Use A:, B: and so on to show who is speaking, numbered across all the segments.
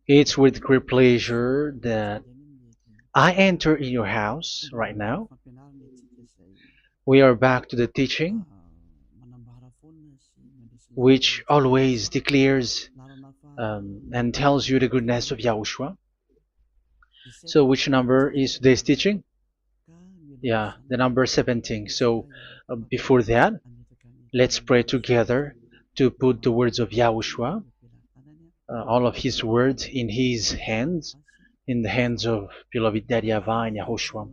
A: It's with great pleasure that I enter in your house right now. We are back to the teaching, which always declares and tells you the goodness of Yahushua. So, which number is today's teaching? Yeah, the number 17. So, before that, let's pray together to put the words of Yahushua, all of his words, in his hands, in the hands of beloved Daddy YAHVAH and YAHOSHUAH.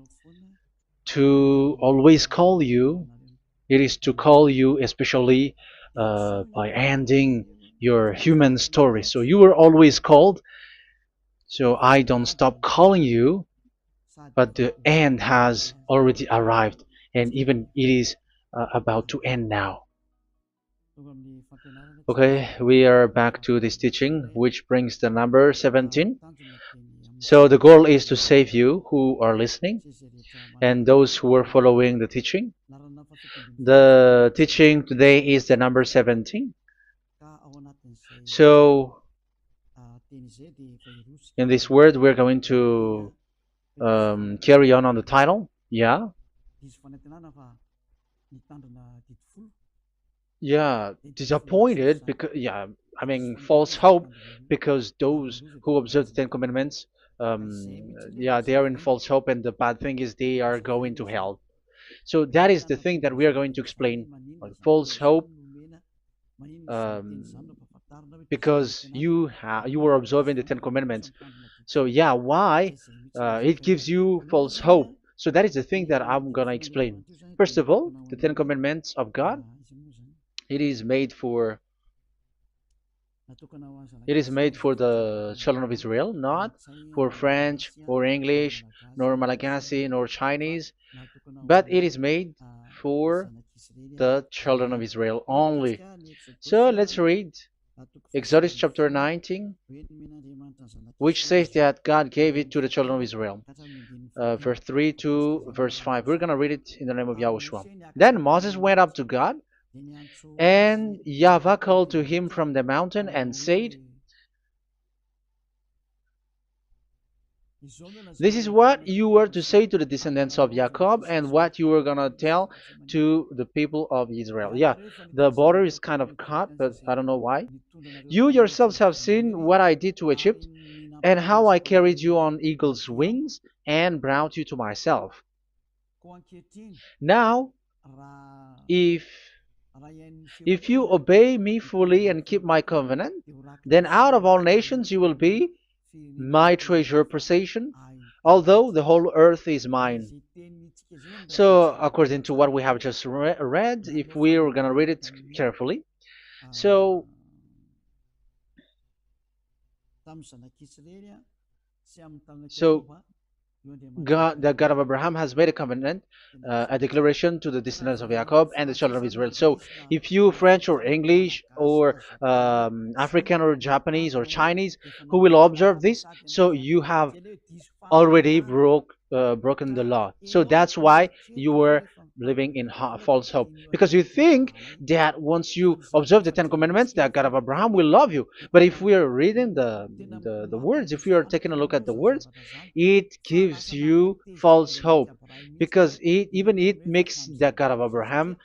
A: To always call you, it is to call you especially by ending your human story. So you were always called, so I don't stop calling you, but the end has already arrived, and even it is about to end now. Okay, we are back to this teaching, which brings the number 17. So the goal is to save you who are listening and those who are following the teaching. The teaching today is the number 17. So in this word, we're going to carry on the title. Yeah. Yeah, disappointed because I mean false hope because those who observe the Ten Commandments, they are in false hope, and the bad thing is they are going to hell. So that is the thing that we are going to explain, like false hope, um, because you were observing the Ten Commandments. So yeah, why it gives you false hope? So that is the thing that I'm gonna explain. First of all, the Ten Commandments of God, it is made for the children of Israel, not for French or English, nor Malagasy, nor Chinese, but it is made for the children of Israel only. So let's read Exodus chapter 19, which says that God gave it to the children of Israel. Verse 3 to verse 5. We're going to read it in the name of Yahushua. Then Moses went up to God, and YAHVAH called to him from the mountain and said, "This is what you were to say to the descendants of Jacob and what you were going to tell to the people of Israel." Yeah, the border is kind of cut, but I don't know why. "You yourselves have seen what I did to Egypt and how I carried you on eagle's wings and brought you to myself. Now, if you obey me fully and keep my covenant, then out of all nations you will be my treasure possession, although the whole earth is mine." So, according to what we have just read, if we are going to read it carefully, so so God, the God of Abraham, has made a covenant, a declaration to the descendants of Jacob and the children of Israel. So, if you French or English or African or Japanese or Chinese who will observe this, so you have already broken the law. So that's why you were living in false hope, because you think that once you observe the Ten Commandments, that God of Abraham will love you. But if we are reading the words, if we are taking a look at the words, it gives you false hope, because it makes the God of Abraham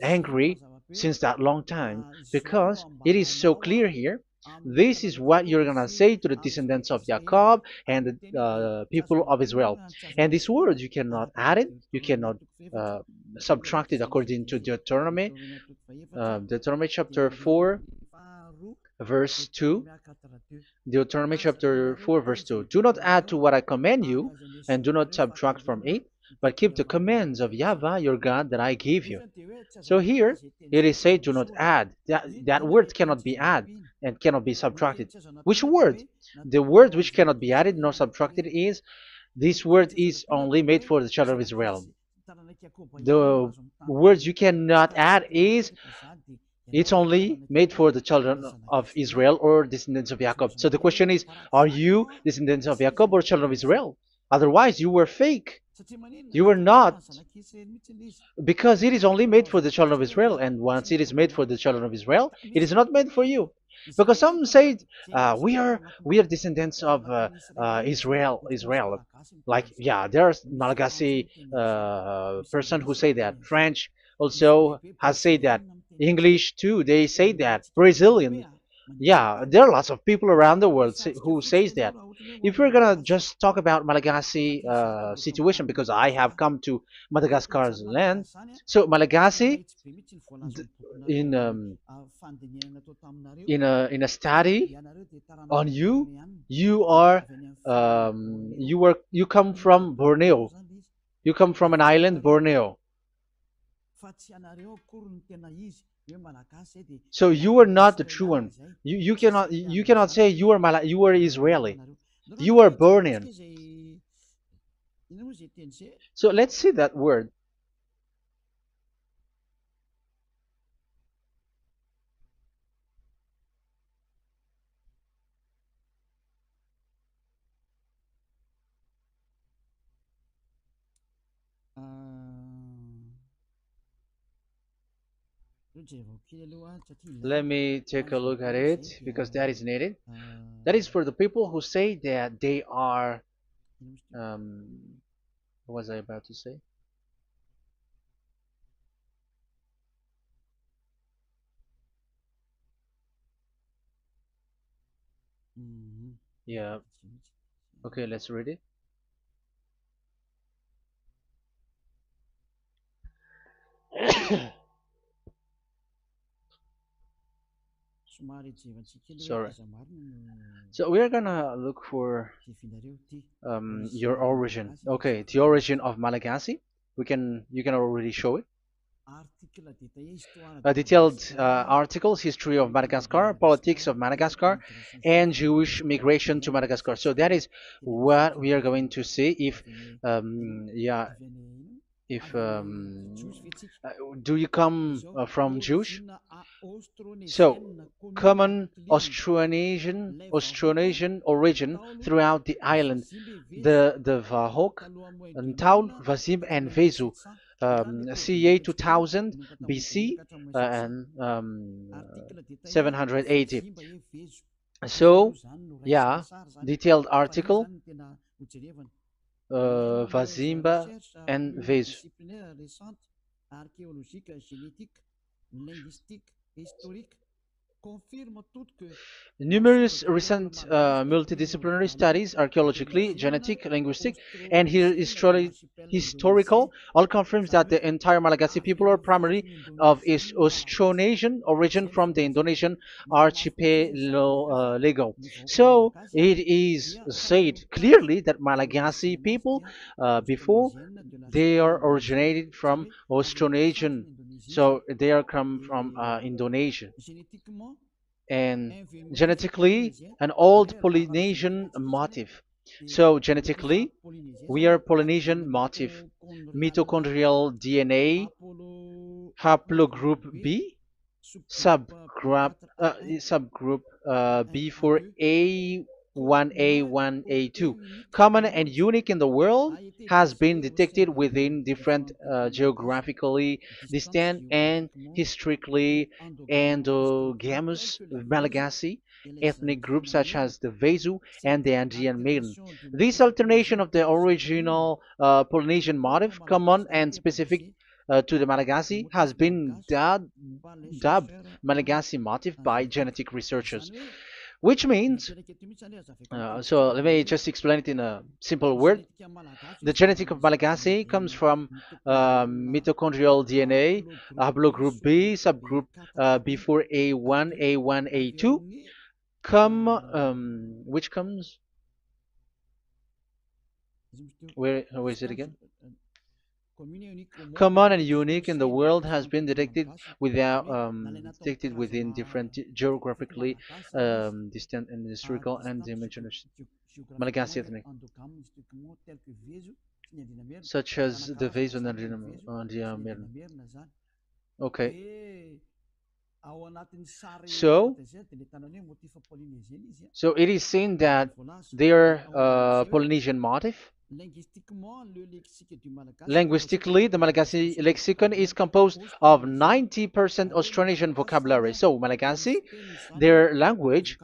A: angry since that long time, because it is so clear here. This is what you're gonna say to the descendants of Jacob and the people of Israel. And this word, you cannot add it, you cannot uh, subtract it, according to Deuteronomy, Deuteronomy chapter 4, verse 2. Deuteronomy chapter 4, verse 2. "Do not add to what I command you, and do not subtract from it, but keep the commands of YAHVAH your God that I give you." So here it is said, "Do not add." That word cannot be added and cannot be subtracted. Which word? The word which cannot be added nor subtracted is, this word is only made for the children of Israel. The words you cannot add is, it's only made for the children of Israel or descendants of Jacob. So the question is, are you descendants of Jacob or children of Israel? Otherwise, you were fake. You are not, because it is only made for the children of Israel, and once it is made for the children of Israel, it is not made for you. Because some say we are descendants of Israel. Like, yeah, there's Malagasy person who say that. French also has said that. English too, they say that. Brazilian, yeah, there are lots of people around the world who says that. If we're gonna just talk about Malagasy situation, because I have come to Madagascar's land, so Malagasy, in in a study on you, you come from Borneo. You come from an island, Borneo. So you are not the true one. You cannot say you are Israeli. You are Bornean. So let's see that word. Let me take a look at it because that is needed. That is for the people who say that they are. What was I about to say? Yeah. Okay, let's read it. Sorry. So we are gonna look for your origin. Okay, the origin of Malagasy. You can already show it. Detailed articles, history of Madagascar, politics of Madagascar, and Jewish migration to Madagascar. So that is what we are going to see. Yeah, if do you come from Jewish? So, common Austronesian origin throughout the island, the Vahok, Ntaul, Vazim, and Vezu, CA 2000 BC and 780. So, yeah, detailed article, Vazimba and Vezu. Numerous recent multidisciplinary studies, archaeologically, genetic, linguistic, and historical, all confirms that the entire Malagasy people are primarily of Austronesian origin from the Indonesian archipelago. So it is said clearly that Malagasy people, before, they are originated from Austronesian, so they are come from Indonesia, and genetically an old Polynesian motif. So genetically, we are Polynesian motif, mitochondrial DNA, haplogroup B, subgroup B for A1A1A2. Common and unique in the world, has been detected within different geographically distant and historically endogamous Malagasy ethnic groups such as the Vezu and the Andean Maiden. This alternation of the original Polynesian motif, common and specific to the Malagasy, has been dubbed Malagasy motif by genetic researchers, which means, so let me just explain it in a simple word. The genetic of Malagasy comes from mitochondrial DNA, haplogroup B, subgroup B4A1, A1, A2, which comes, where is it again? Common and unique in the world, has been detected within different geographically distant and historical and dimensional Malagasy ethnic, such as the Vezo and the Okay. So, so it is seen that their Polynesian motif. Linguistically, the Malagasy lexicon is composed of 90% Austronesian vocabulary. So, Malagasy, their language,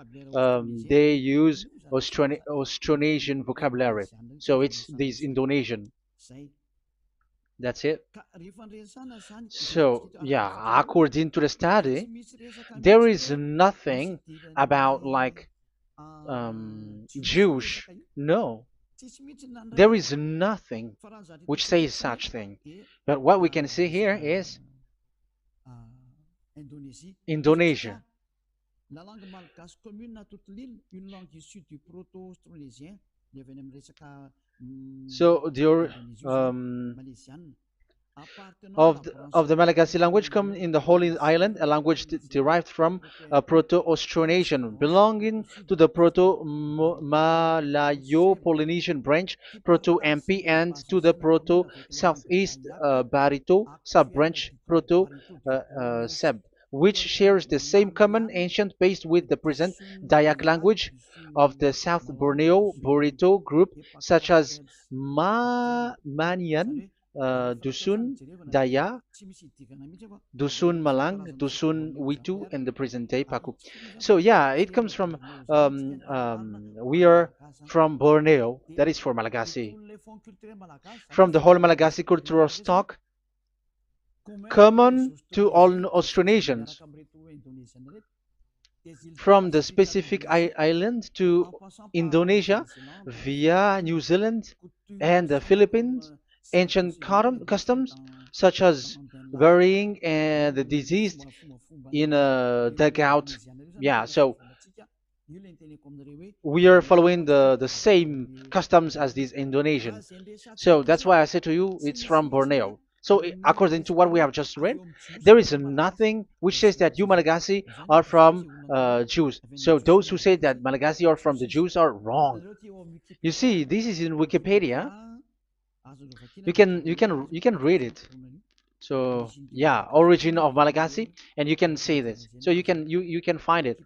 A: they use Austronesian vocabulary. So, it's this Indonesian. That's it. So, yeah, according to the study, there is nothing about like Jewish. No, there is nothing which says such thing. But what we can see here is Indonesia. So of the Malagasy language come in the Holy Island, a language derived from Proto-Austronesian, belonging to the Proto-Malayo-Polynesian branch, Proto-MP, and to the Proto-Southeast Barito sub-branch, Proto-Seb, which shares the same common ancient base with the present Dayak language of the South Borneo Burrito group, such as Manian, Dusun, Daya, Dusun Malang, Dusun Witu, and the present day Paku. So yeah, it comes from we are from Borneo, that is for Malagasy. From the whole Malagasy cultural stock, common to all Austronesians, from the specific island to Indonesia via New Zealand and the Philippines, ancient customs such as burying the deceased in a dugout. Yeah, so we are following the same customs as these Indonesian. So that's why I said to you it's from Borneo. So according to what we have just read, there is nothing which says that you Malagasy are from Jews. So those who say that Malagasy are from the Jews are wrong. You see, this is in Wikipedia. You can read it. So yeah, origin of Malagasy, and you can see this. So you can find it.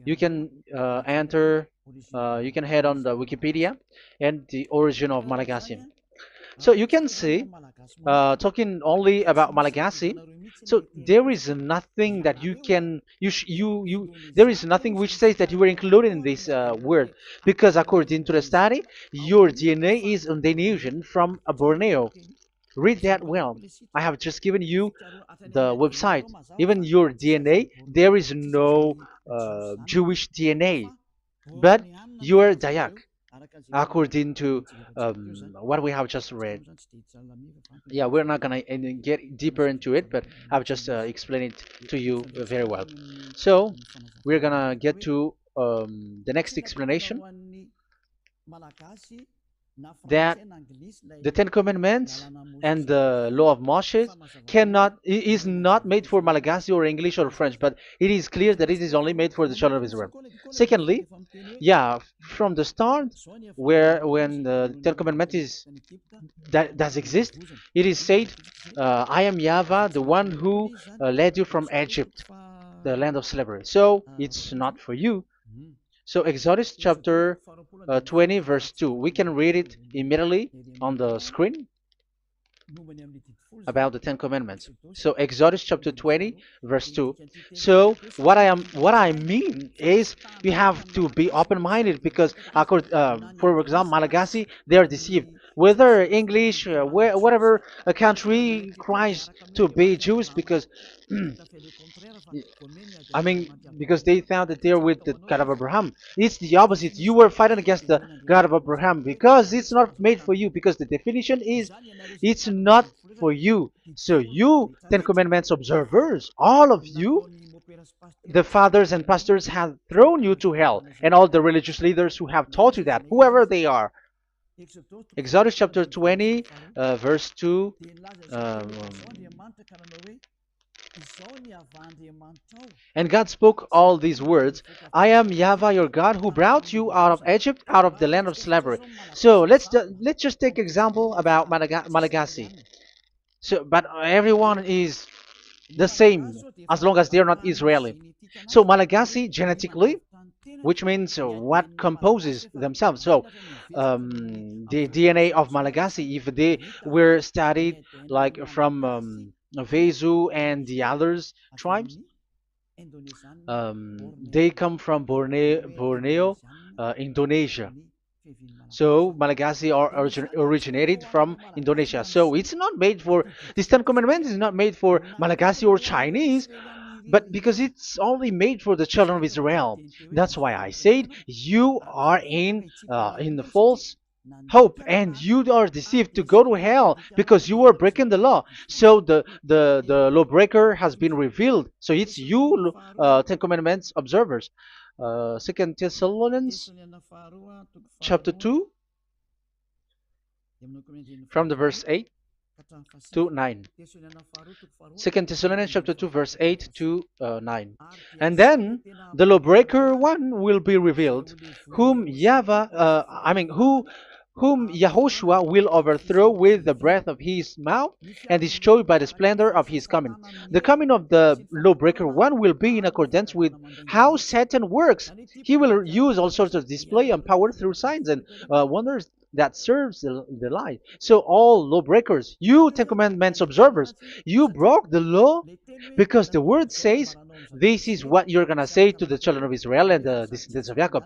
A: You can enter. You can head on the Wikipedia and the origin of Malagasy. So you can see, talking only about Malagasy. So there is nothing that you can you there is nothing which says that you were included in this word, because according to the study, your DNA is Indonesian from Borneo. Read that well. I have just given you the website. Even your DNA, there is no Jewish DNA, but you are Dayak, according to what we have just read. Yeah, we're not gonna get deeper into it, but I've just explained it to you very well. So we're gonna get to the next explanation, that the Ten Commandments and the Law of Moshe is not made for Malagasy or English or French, but it is clear that it is only made for the children of Israel. Secondly, yeah, from the start, where when the Ten Commandments that does exist, it is said, "I am YAHVAH, the one who led you from Egypt, the land of slavery." So it's not for you. So Exodus chapter 20 verse 2. We can read it immediately on the screen about the Ten Commandments. So Exodus chapter 20 verse 2. So what I mean is you have to be open-minded, because for example, Malagasy, they are deceived. Whether English, whatever a country tries to be Jews, because I mean, because they found that they're with the God of Abraham. It's the opposite. You were fighting against the God of Abraham, because it's not made for you. Because the definition is, it's not for you. So you, Ten Commandments observers, all of you, the fathers and pastors have thrown you to hell, and all the religious leaders who have taught you that, whoever they are. Exodus chapter 20, verse 2. And God spoke all these words: "I am YAHVAH your God, who brought you out of Egypt, out of the land of slavery." So let's just take example about Malagasy. So, but everyone is the same as long as they're not Israeli. So Malagasy genetically, which means what composes themselves. So the DNA of Malagasy, if they were studied like from Vezu and the others tribes, they come from Borneo, Indonesia. So Malagasy are originated from Indonesia. So it's not made for this Ten Commandments is not made for Malagasy or Chinese, but because it's only made for the children of Israel. That's why I said you are in the false hope and you are deceived to go to hell because you are breaking the law. So the lawbreaker has been revealed. So it's you, Ten Commandments observers. Second Thessalonians chapter 2 from the verse 8 to 9. Second Thessalonians chapter 2 verse 8 to 9. And then the lawbreaker one will be revealed, whom whom Yahushua will overthrow with the breath of his mouth and destroy by the splendor of his coming. The coming of the lawbreaker one will be in accordance with how Satan works. He will use all sorts of display and power through signs and wonders that serves the lie. So all lawbreakers, you Ten Commandments observers, you broke the law because the word says this is what you're gonna say to the children of Israel and the descendants of Jacob.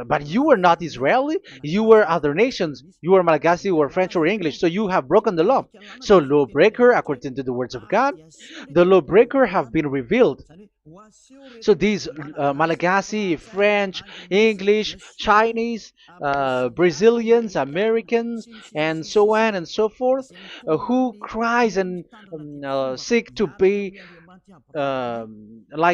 A: But you were not Israeli, you were other nations, you were Malagasy or French or English, so you have broken the law. So lawbreaker, according to the words of God, the lawbreaker have been revealed. So these Malagasy, French, English, Chinese, Brazilians, Americans, and so on and so forth, who cries and seek to be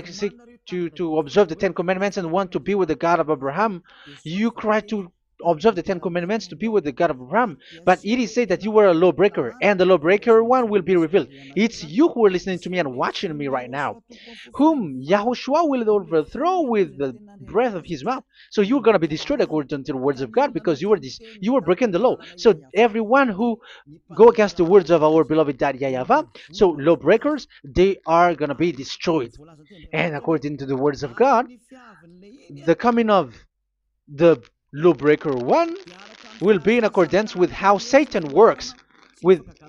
A: seek to observe the Ten Commandments and want to be with the God of Abraham. You cry to observe the Ten Commandments to be with the God of Abraham, but it is said that you were a lawbreaker, and the lawbreaker one will be revealed. It's you who are listening to me and watching me right now, whom Yahushua will overthrow with the breath of his mouth. So you're going to be destroyed according to the words of God because you were breaking the law. So everyone who go against the words of our beloved Dad YAHVAH, so lawbreakers, they are going to be destroyed. And according to the words of God, the coming of the lawbreaker one will be in accordance with how Satan works.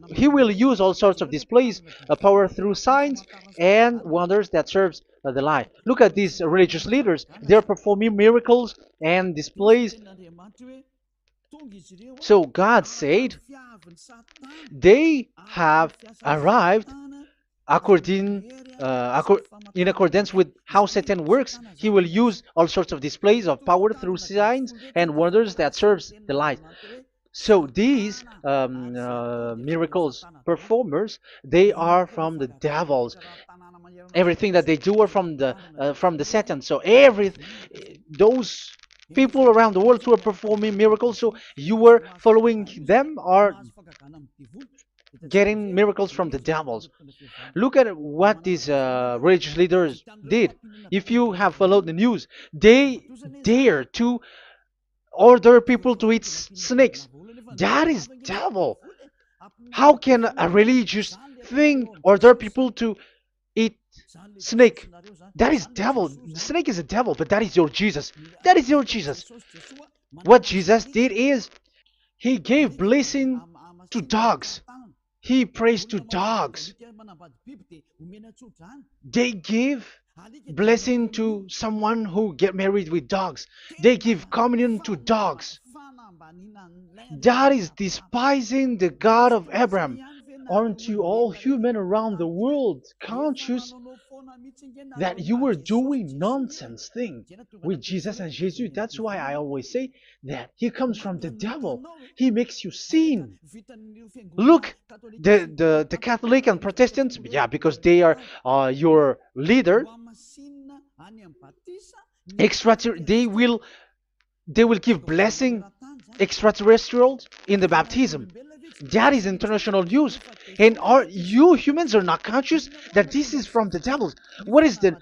A: He will use all sorts of displays, power through signs and wonders that serves the lie. Look at these religious leaders. They're performing miracles and displays. So God said they have arrived in accordance with how Satan works. He will use all sorts of displays of power through signs and wonders that serves the light. So these miracles performers, they are from the devils. Everything that they do are from the Satan. So those people around the world who are performing miracles, so you were following them, are getting miracles from the devils. Look at what these religious leaders did. If you have followed the news, they dare to order people to eat snakes. That is devil. How can a religious thing order people to eat snake? That is devil. The snake is a devil, but that is your Jesus. That is your Jesus. What Jesus did is he gave blessing to dogs. He prays to dogs. They give blessing to someone who get married with dogs. They give communion to dogs. That is despising the God of Abraham. Aren't you all human around the world conscious that you were doing nonsense thing with Jesus and Jesus? That's why I always say that he comes from the devil. He makes you sin. Look, the Catholic and Protestants, yeah, because they are your leader. They will give blessing extraterrestrials in the baptism. That is international news, and you humans are not conscious that this is from the devil. What is the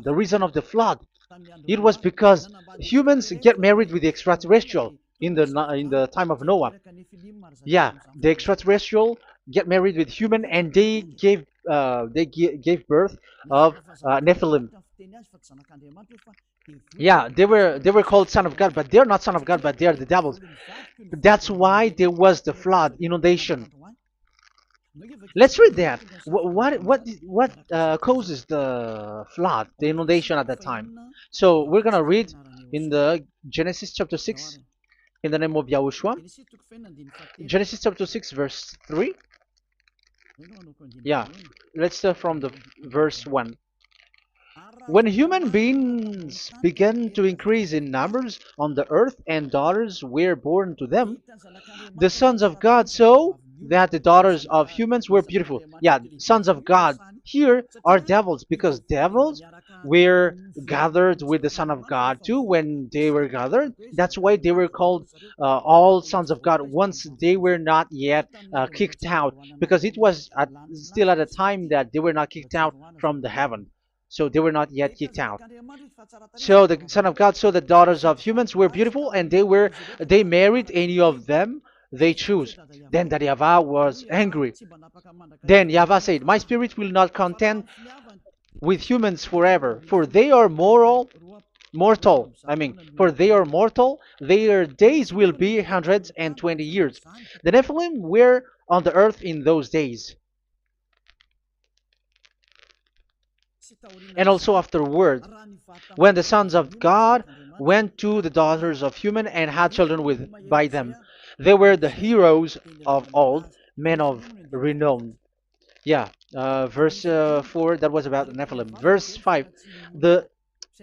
A: reason of the flood? It was because humans get married with the extraterrestrial in the time of Noah. Yeah, the extraterrestrial get married with human, and gave birth of Nephilim. Yeah, they were called son of God, but they're not son of God, but they are the devils. That's why there was the flood, inundation. Let's read that. What causes the flood, the inundation at that time? So we're gonna read in the Genesis chapter 6 in the name of Yahushua. Genesis chapter 6 verse 3. Yeah, let's start from the verse 1. When human beings began to increase in numbers on the earth and daughters were born to them, the sons of God saw that the daughters of humans were beautiful. Yeah, sons of God here are devils, because devils were gathered with the Son of God too when they were gathered. That's why they were called all sons of God once they were not yet kicked out, because it was still at a time that they were not kicked out from the heaven. So they were not yet kicked out. So the Son of God saw the daughters of humans were beautiful, and they married any of them they choose. Then that YAHVAH was angry. Then YAHVAH said, "My spirit will not contend with humans forever, for they are mortal. For they are mortal, their days will be 120 years. The Nephilim were on the earth in those days, and also afterward, when the sons of God went to the daughters of human and had children with by them. They were the heroes of old, men of renown." Yeah, verse 4, that was about the Nephilim. Verse 5, the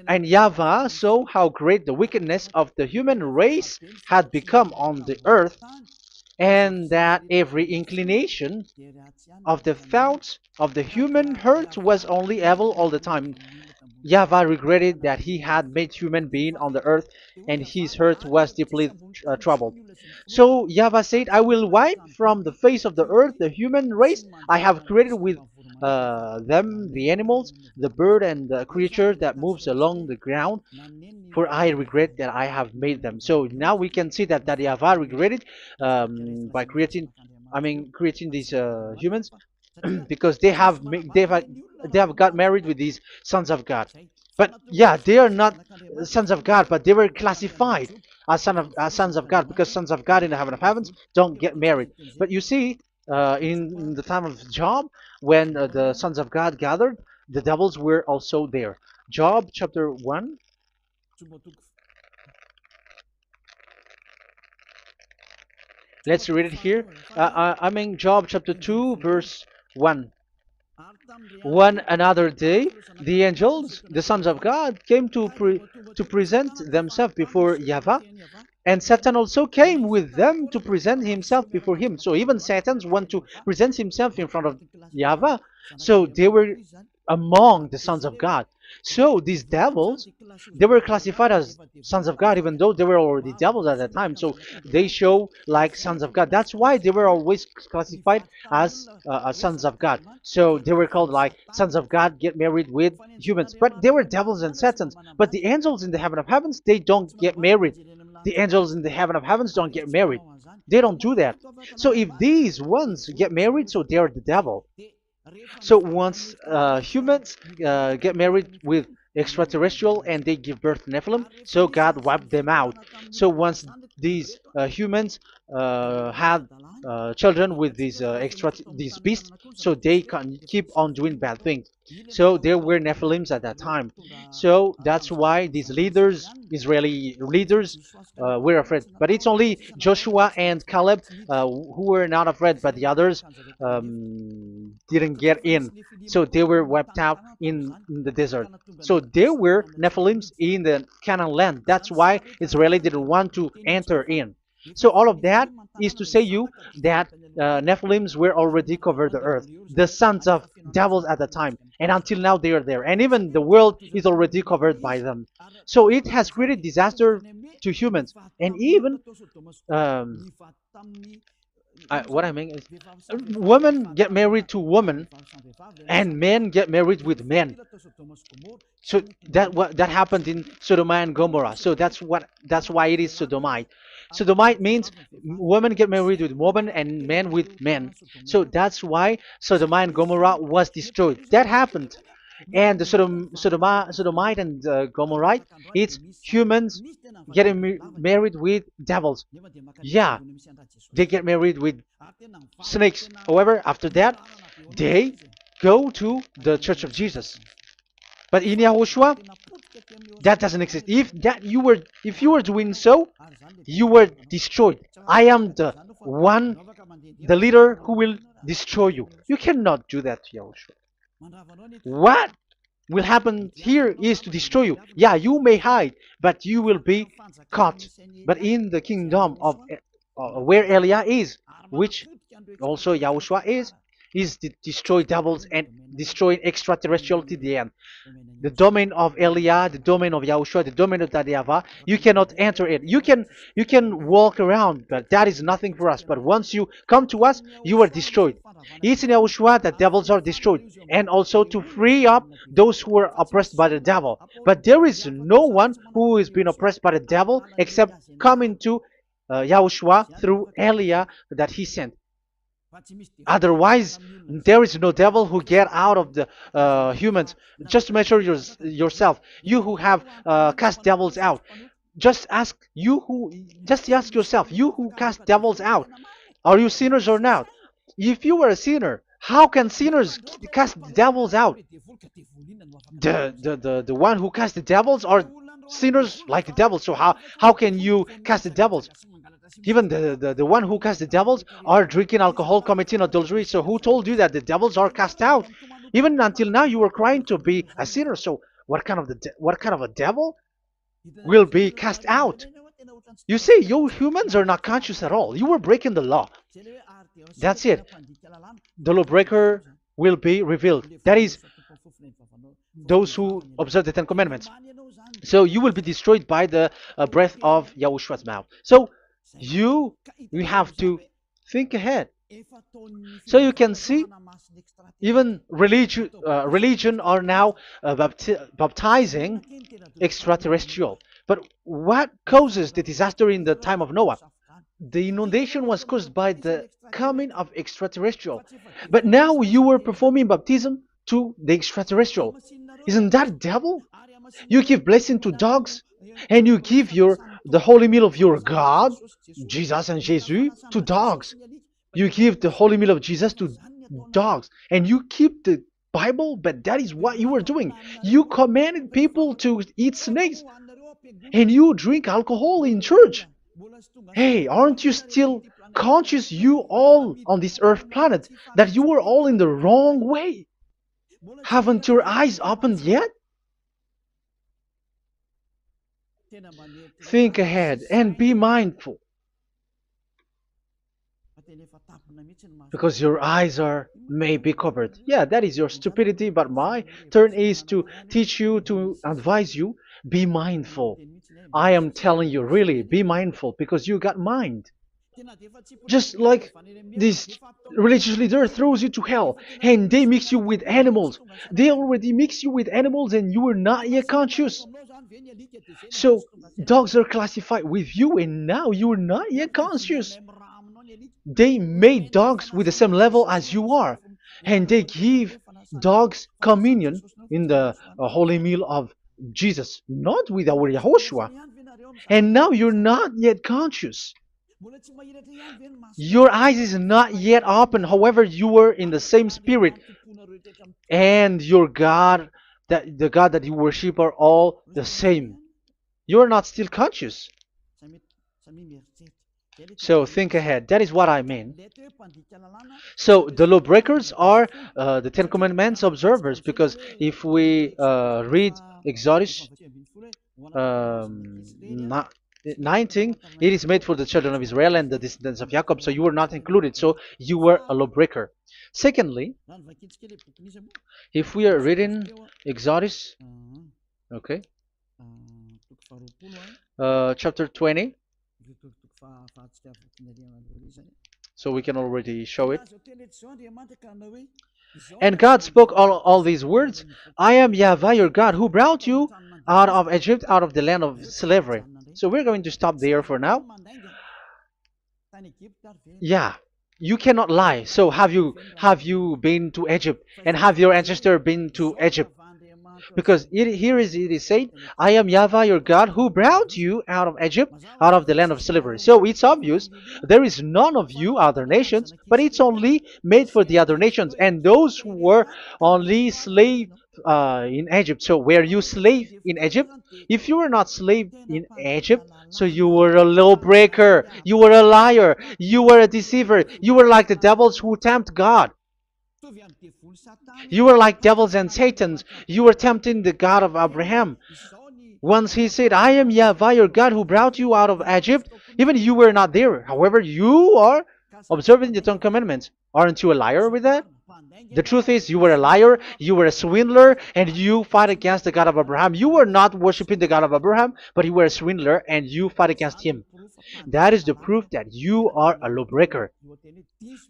A: and YAHVAH saw how great the wickedness of the human race had become on the earth, and that every inclination of the thoughts of the human heart was only evil all the time. YAHVAH regretted that he had made human being on the earth, and his heart was deeply troubled. So YAHVAH said, "I will wipe from the face of the earth the human race I have created with them, the animals, the bird, and the creature that moves along the ground, for I regret that I have made them." So now we can see that YAHVAH regretted by creating these humans, because they have got married with these sons of God. But yeah, they are not sons of God, but they were classified as sons of God, because sons of God in the heaven of heavens don't get married. But you see, in the time of Job, when the sons of God gathered, the devils were also there. Job chapter 1. Let's read it here. Job chapter 2, verse 1. One another day, the angels, the sons of God, came to present themselves before YAHVAH, and Satan also came with them to present himself before him. So even Satan's want to present himself in front of YAHVAH. So they were among the sons of God. So these devils, they were classified as sons of God, even though they were already devils at that time. So they show like sons of God. That's why they were always classified as sons of God. So they were called like sons of God get married with humans. But they were devils and satans. But the angels in the heaven of heavens, they don't get married. The angels in the heaven of heavens don't get married. They don't do that. So if these ones get married, so they are the devil. So once humans get married with extraterrestrial and they give birth to Nephilim, so God wiped them out. So once these humans had children with these beasts, so they can keep on doing bad things. So there were Nephilims at that time. So that's why these leaders, Israeli leaders, were afraid. But it's only Joshua and Caleb who were not afraid, but the others didn't get in. So they were wiped out in the desert. So there were Nephilims in the Canaan land. That's why Israeli didn't want to enter in. So all of that is to say you that Nephilims were already covered the earth, the sons of devils at the time, and until now they are there, and even the world is already covered by them. So it has created disaster to humans, and even um, what I mean is, women get married to women, and men get married with men. So that happened in Sodom and Gomorrah. So that's why it is sodomite. Sodomite means women get married with women and men with men. So that's why Sodom and Gomorrah was destroyed. That happened, and the Sodomite and Gomorrite, it's humans getting married with devils. Yeah, they get married with snakes. However, after that, they go to the Church of Jesus. But in Yahushua, that doesn't exist. If you were doing so, you were destroyed. I am the one, the leader who will destroy you. You cannot do that to Yahushua. What will happen here is to destroy you. Yeah, you may hide, but you will be caught. But in the kingdom of where Elia is, which also Yahushua is to destroy devils and destroy extraterrestrial to the end. The domain of Elia, the domain of Yahushua, the domain of YAHVAH, you cannot enter it. You can walk around, but that is nothing for us. But once you come to us, you are destroyed. It's in Yahushua that devils are destroyed, and also to free up those who are oppressed by the devil. But there is no one who is being oppressed by the devil except coming to Yahushua through Elia that he sent. Otherwise, there is no devil who get out of the humans. Just measure yourself. You who have cast devils out. Just ask yourself, you who cast devils out, are you sinners or not? If you were a sinner, how can sinners cast devils out? The one who cast the devils are sinners like the devils. So how can you cast the devils? Even the one who cast the devils are drinking alcohol, committing adultery. So who told you that the devils are cast out? Even until now, you were crying to be a sinner. So what kind of a devil will be cast out? You see, you humans are not conscious at all. You were breaking the law. That's it. The lawbreaker will be revealed. That is, those who observe the Ten Commandments. So you will be destroyed by the breath of Yahushua's mouth. So you have to think ahead. So you can see, even religion are now baptizing extraterrestrial. But what causes the disaster in the time of Noah? The inundation was caused by the coming of extraterrestrial. But now you were performing baptism to the extraterrestrial. Isn't that devil? You give blessing to dogs, and you give the holy meal of your God, Jesus and Jesus, to dogs. You give the holy meal of Jesus to dogs, and you keep the Bible, but that is what you were doing. You commanded people to eat snakes, and you drink alcohol in church. Hey, aren't you still conscious, you all on this earth planet, that you were all in the wrong way? Haven't your eyes opened yet? Think ahead and be mindful, because your eyes may be covered. Yeah, that is your stupidity, but my turn is to teach you, to advise you. Be mindful. I am telling you, really, be mindful, because you got mind. Just like this religious leader throws you to hell, and they mix you with animals. They already mix you with animals, and you are not yet conscious. So dogs are classified with you, and now you are not yet conscious. They made dogs with the same level as you are, and they give dogs communion in the holy meal of Jesus, not with our Yahushua. And now you're not yet conscious. Your eyes is not yet open. However, you were in the same spirit, and your God, that the God that you worship, are all the same. You are not still conscious. So think ahead. That is what I mean. So the lawbreakers are the Ten Commandments observers, because if we read Exodus 19, it is made for the children of Israel and the descendants of Jacob, so you were not included, so you were a lawbreaker. Secondly, if we are reading Exodus, okay, chapter 20, So we can already show it. And God spoke all these words. I am Yahweh your God who brought you out of Egypt, out of the land of slavery. So we're going to stop there for now. Yeah, you cannot lie. So have you been to Egypt, and have your ancestor been to Egypt? Because it is said, I am Yahweh your God who brought you out of Egypt, out of the land of slavery. So it's obvious there is none of you other nations, but it's only made for the other nations and those who were only slave in Egypt. So were you slave in Egypt? If you were not slave in Egypt, so you were a lawbreaker, you were a liar, you were a deceiver, you were like the devils who tempt God. You were like devils and Satans. You were tempting the God of Abraham. Once he said, I am Yahweh your God who brought you out of Egypt, even you were not there. However, you are observing the Ten Commandments. Aren't you a liar with that? The truth is, you were a liar, you were a swindler, and you fight against the God of Abraham. You were not worshiping the God of Abraham, but you were a swindler and you fight against him. That is the proof that you are a lawbreaker.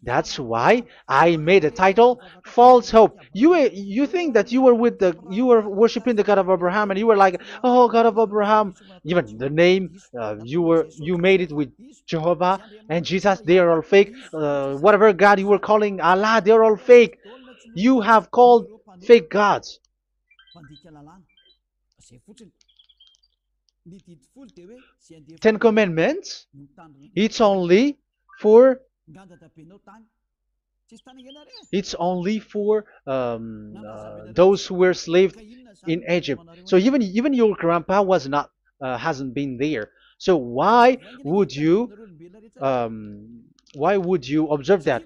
A: That's why I made a title, False Hope. You think that you were worshiping the God of Abraham and you were like, oh God of Abraham. Even the name you made it with Jehovah and Jesus, they are all fake. Whatever God you were calling Allah, they are all fake. You have called fake gods. Ten Commandments, it's only for those who were slaves in Egypt. So even your grandpa was not hasn't been there. So why would you observe that?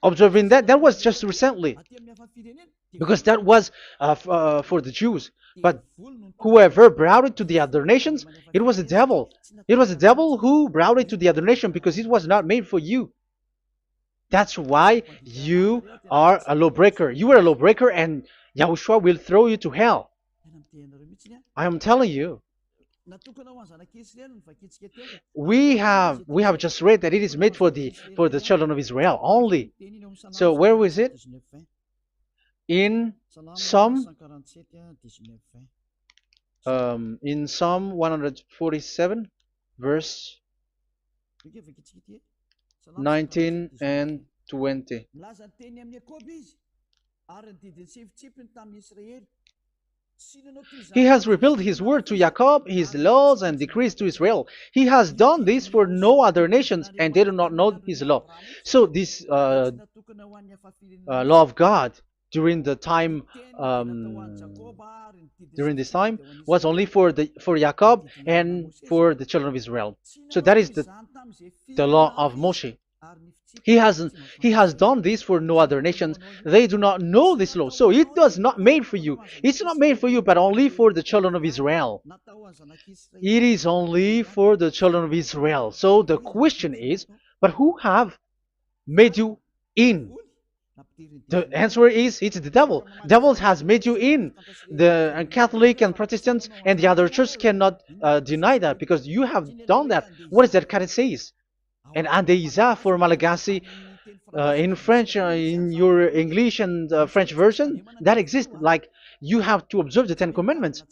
A: Observing that was just recently, because that was for the Jews. But whoever brought it to the other nations, it was the devil. It was the devil who brought it to the other nation because it was not made for you. That's why you are a lawbreaker. You are a lawbreaker, and Yahushua will throw you to hell. I am telling you. We have just read that it is made for the children of Israel only. So where was it? In Psalm 147, verse 19 and 20. He has revealed his word to Jacob, his laws and decrees to Israel. He has done this for no other nations, and they do not know his law. So this law of God during the time during this time was only for Jacob and for the children of Israel. So that is the law of Moshe. He has done this for no other nations. They do not know this law. So it was not made for you. It's not made for you, but only for the children of Israel. It is only for the children of Israel. So the question is, but who have made you in? The answer is, it's the devil. Devil has made you in. The Catholic and Protestants and the other church cannot deny that, because you have done that. What is that card says? And Andeiza for Malagasy, in French, in your English and French version, that exists. Like, you have to observe the Ten Commandments.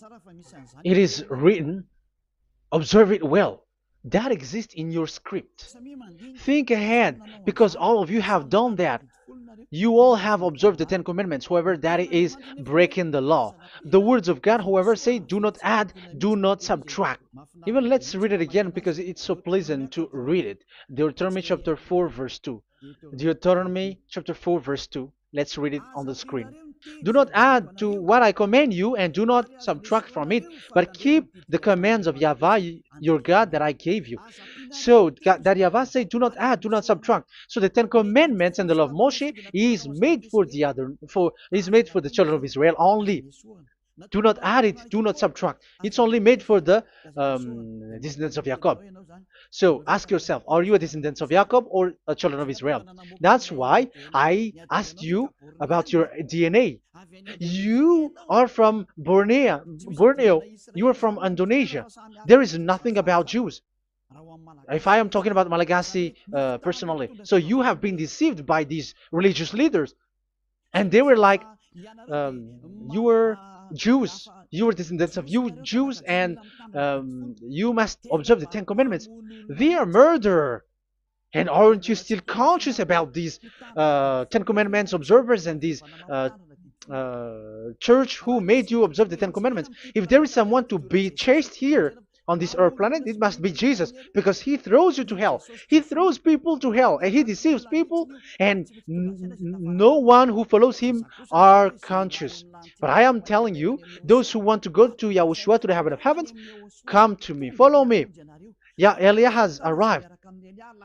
A: It is written, observe it well. That exists in your script. Think ahead, because all of you have done that. You all have observed the Ten Commandments. However, that is breaking the law. The words of God, however, say, do not add, do not subtract. Even let's read it again, because it's so pleasant to read it. Deuteronomy chapter 4, verse 2. Deuteronomy chapter 4, verse 2. Let's read it on the screen. Do not add to what I command you, and do not subtract from it, but keep the commands of Yahweh, your God, that I gave you. So that Yahweh said, do not add, do not subtract. So the Ten Commandments and the law of Moshe is made for the children of Israel only. Do not add it, do not subtract. It's only made for the descendants of Jacob. So ask yourself, are you a descendant of Jacob or a children of Israel? That's why I asked you about your DNA. You are from Borneo. You are from Indonesia. There is nothing about Jews. If I am talking about Malagasy personally, so you have been deceived by these religious leaders, and they were like, you were Jews, you were descendants of you Jews, and you must observe the Ten Commandments. They are murderer. And aren't you still conscious about these Ten Commandments observers and these church who made you observe the Ten Commandments? If there is someone to be chased here on this earth planet, it must be Jesus, because he throws you to hell. He throws people to hell, and he deceives people, and no one who follows him are conscious. But I am telling you, those who want to go to Yahushua, to the heaven of heavens, come to me, follow me. Yeah, Eliah has arrived.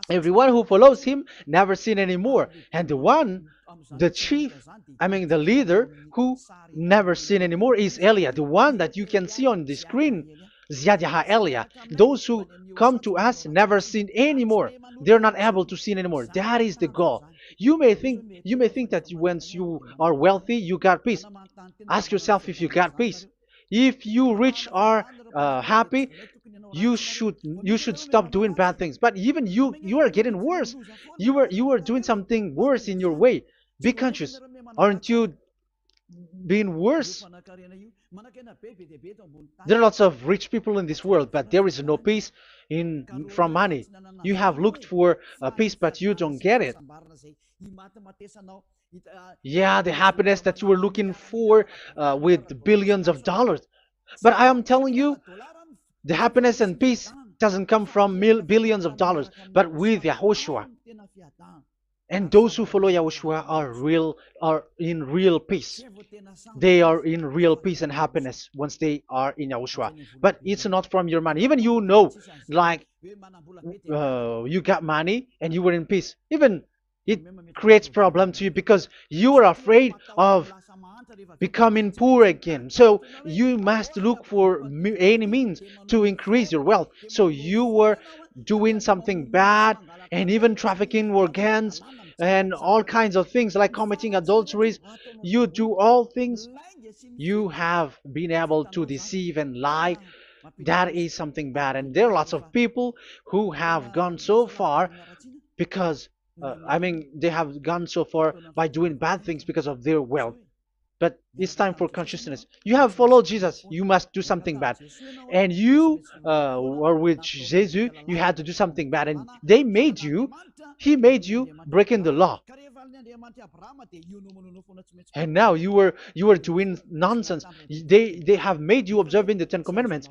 A: Everyone who follows him never sin anymore. And the chief, the leader who never sin anymore is Eliah, the one that you can see on the screen. Ziyadah Eliah. Those who come to us never sin anymore. They're not able to sin anymore. That is the goal. You may think that once you are wealthy, you got peace. Ask yourself if you got peace. If you rich are happy, you should stop doing bad things. But even you are getting worse. You are doing something worse in your way. Be conscious. Aren't you being worse? There are lots of rich people in this world, but there is no peace from money. You have looked for peace, but you don't get it. Yeah, the happiness that you were looking for with billions of dollars. But I am telling you, the happiness and peace doesn't come from billions of dollars, but with Yahushua. And those who follow Yahushua are in real peace. They are in real peace and happiness once they are in Yahushua. But it's not from your money. Even like you got money and you were in peace. Even it creates problem to you because you are afraid of becoming poor again. So you must look for any means to increase your wealth. So you were doing something bad and even trafficking organs and all kinds of things like committing adulteries. You do all things. You have been able to deceive and lie. That is something bad. And there are lots of people who have gone so far because they have gone so far by doing bad things because of their wealth. But it's time for consciousness. You have followed Jesus. You must do something bad. And you were with Jesus. You had to do something bad. And he made you breaking the law. And now you were doing nonsense. They have made you observing the Ten Commandments.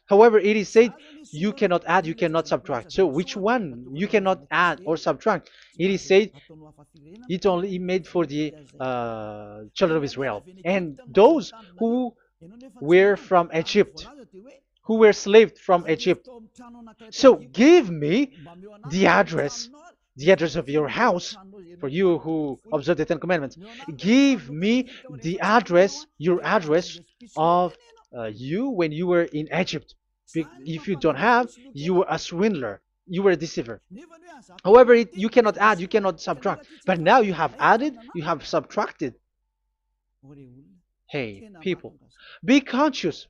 A: However, it is said you cannot add, you cannot subtract. So which one you cannot add or subtract? It is said it only made for the children of Israel and those who were from Egypt, who were slaves from Egypt. So give me the address of your house, for you who observe the Ten Commandments. Give me the address, your address of you when you were in Egypt. If you don't have, you were a swindler. You were a deceiver. However, you cannot add, you cannot subtract. But now you have added, you have subtracted. Hey, people, be conscious.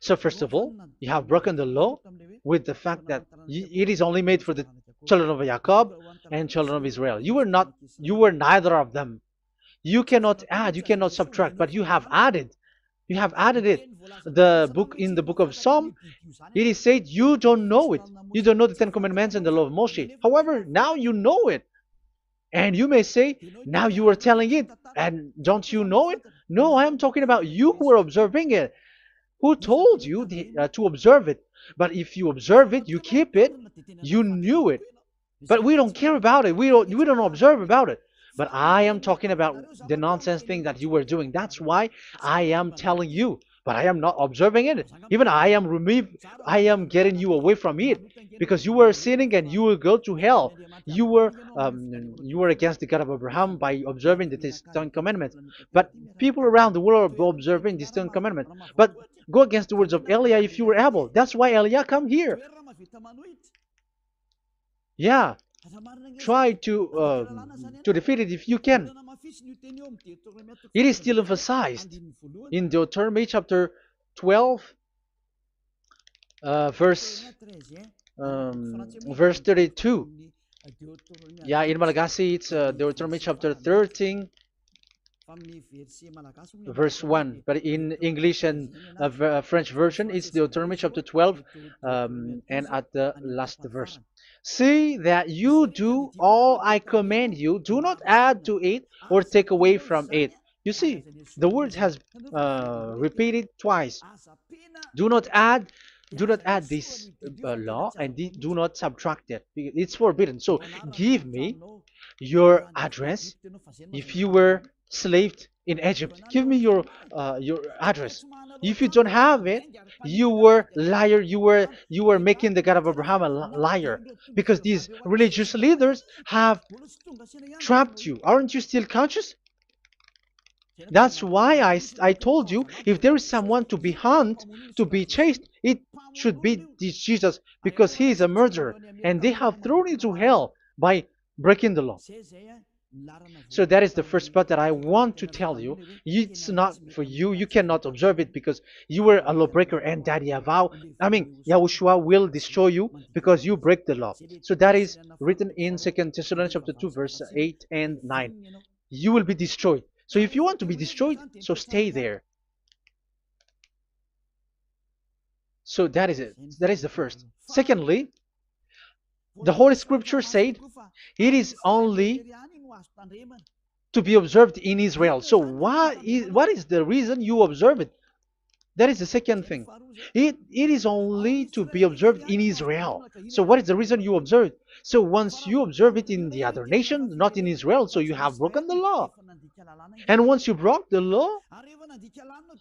A: So first of all, you have broken the law with the fact that it is only made for the children of Jacob and children of Israel. You were neither of them. You cannot add, you cannot subtract, but you have added. You have added it. In the book of Psalm, it is said you don't know it. You don't know the Ten Commandments and the law of Moshe. However, now you know it. And you may say, now you are telling it. And don't you know it? No, I am talking about you who are observing it. Who told you to observe it? But if you observe it, you keep it, you knew it. But we don't care about it. We don't observe about it. But I am talking about the nonsense thing that you were doing. That's why I am telling you. But I am not observing it. Even I am getting you away from it. Because you were sinning and you will go to hell. You were against the God of Abraham by observing the Ten Commandments. But people around the world are observing the Ten Commandments. But go against the words of Eliah if you were able. That's why Eliah come here. Yeah. Try to defeat it if you can. It is still emphasized in Deuteronomy chapter 12, verse verse 32. Yeah, in Malagasy it's Deuteronomy chapter 13 verse 1, but in English and French version it's Deuteronomy chapter 12, and at the last verse. See that you do all I command you, do not add to it or take away from it. You see, the word has repeated twice. Do not add, do not add this law, and do not subtract it. It's forbidden. So give me your address. If you were slaved in Egypt, give me your address. If you don't have it, you were liar. You were making the God of Abraham a liar, because these religious leaders have trapped you. Aren't you still conscious? That's why I told you, if there is someone to be hunted, to be chased, it should be this Jesus, because he is a murderer and they have thrown you to hell by breaking the law. So that is the first part that I want to tell you. It's not for you. You cannot observe it because you were a lawbreaker, and that Yahushua will destroy you because you break the law. So that is written in 2 Thessalonians chapter 2 verse 8 and 9. You will be destroyed. So if you want to be destroyed, so stay there. So that is it. That is the first. Secondly, the Holy Scripture said it is only to be observed in Israel. So what is the reason you observe it? That is the second thing. It is only to be observed in Israel. So what is the reason you observe it? So once you observe it in the other nation, not in Israel, so you have broken the law. And once you broke the law,